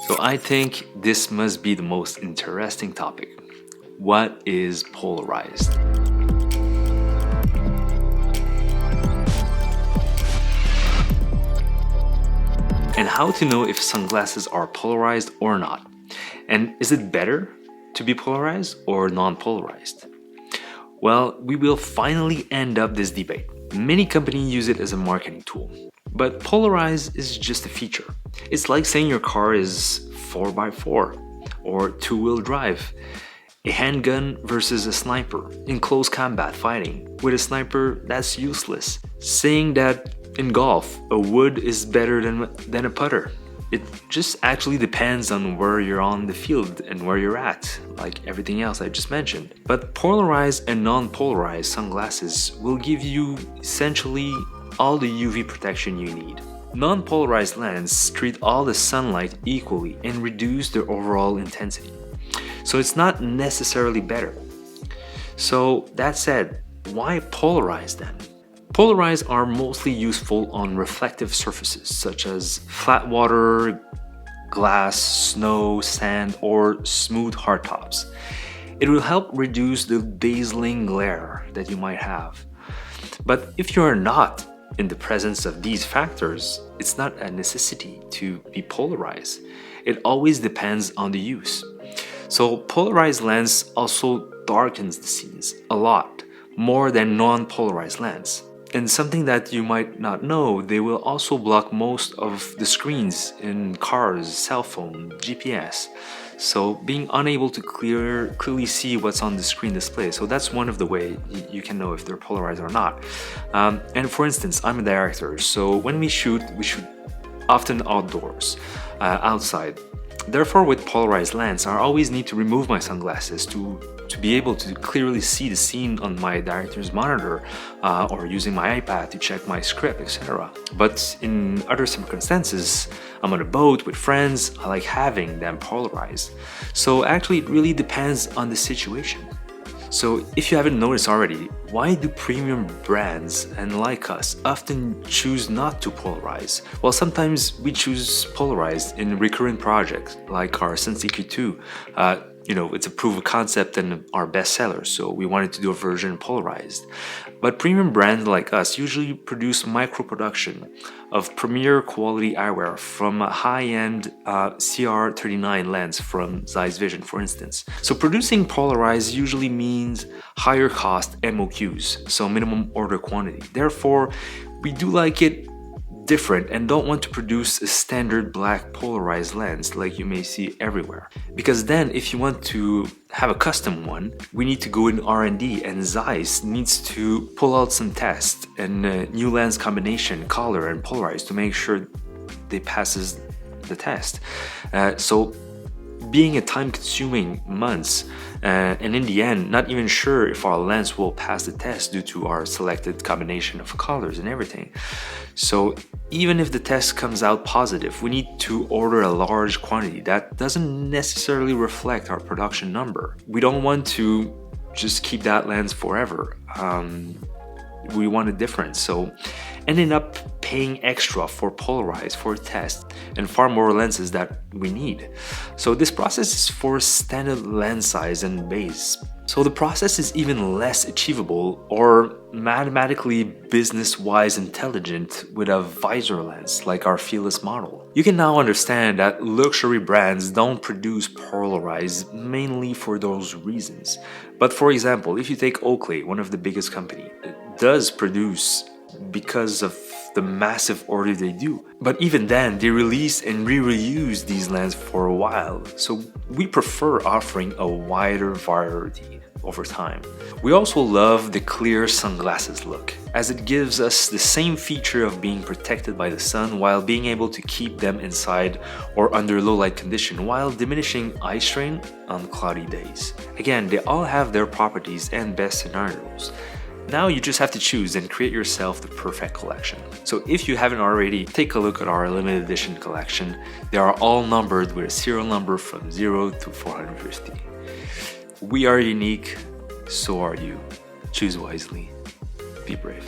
So I think this must be the most interesting topic. What is polarized? And how to know if sunglasses are polarized or not. And is it better to be polarized or non-polarized? Well, we will finally end up this debate. Many companies use it as a marketing tool. But polarized is just a feature. It's like saying your car is 4x4 or two-wheel drive. A handgun versus a sniper in close combat fighting. With a sniper, that's useless. Saying that in golf, a wood is better than a putter. It just actually depends on where you're on the field and where you're at, like everything else I just mentioned. But polarized and non-polarized sunglasses will give you essentially all the UV protection you need. Non-polarized lenses treat all the sunlight equally and reduce their overall intensity. So it's not necessarily better. So that said, why polarized then? Polarized are mostly useful on reflective surfaces such as flat water, glass, snow, sand, or smooth hardtops. It will help reduce the dazzling glare that you might have. But if you are not in the presence of these factors, it's not a necessity to be polarized. It always depends on the use. So polarized lens also darkens the scenes a lot, more than non-polarized lens. And something that you might not know, they will also block most of the screens in cars, cell phone, GPS. So being unable to clearly see what's on the screen display. So that's one of the way you can know if they're polarized or not. And for instance, I'm a director, so when we shoot often outdoors, outside. Therefore, with polarized lens, I always need to remove my sunglasses to be able to clearly see the scene on my director's monitor or using my iPad to check my script, etc. But in other circumstances, I'm on a boat with friends, I like having them polarized. So actually, it really depends on the situation. So if you haven't noticed already, why do premium brands and like us often choose not to polarize? Well, sometimes we choose polarized in recurrent projects like our Sense EQ2. It's a proof of concept and our bestseller, so we wanted to do a version polarized. But premium brands like us usually produce micro production of premier quality eyewear from a high-end CR39 lens from Zeiss Vision, for instance. So producing polarized usually means higher cost MOQs, so minimum order quantity. Therefore, we do like it different and don't want to produce a standard black polarized lens like you may see everywhere. Because then if you want to have a custom one, we need to go in R&D, and Zeiss needs to pull out some tests and new lens combination, color and polarized to make sure they passes the test. So being a time-consuming months, and in the end, not even sure if our lens will pass the test due to our selected combination of colors and everything. So even if the test comes out positive, we need to order a large quantity that doesn't necessarily reflect our production number. We don't want to just keep that lens forever. We want a difference, so ending up paying extra for polarized for a test and far more lenses that we need. So this process is for standard lens size and base. So the process is even less achievable or mathematically business-wise intelligent with a visor lens like our Fearless model. You can now understand that luxury brands don't produce polarized mainly for those reasons. But for example, if you take Oakley, one of the biggest companies, it does produce because of the massive order they do. But even then, they release and re-reuse these lenses for a while. So we prefer offering a wider variety over time. We also love the clear sunglasses look, as it gives us the same feature of being protected by the sun while being able to keep them inside or under low light condition while diminishing eye strain on cloudy days. Again, they all have their properties and best scenarios. Now you just have to choose and create yourself the perfect collection. So if you haven't already, take a look at our limited edition collection. They are all numbered with a serial number from 0 to 450. We are unique, so are you. Choose wisely. Be brave.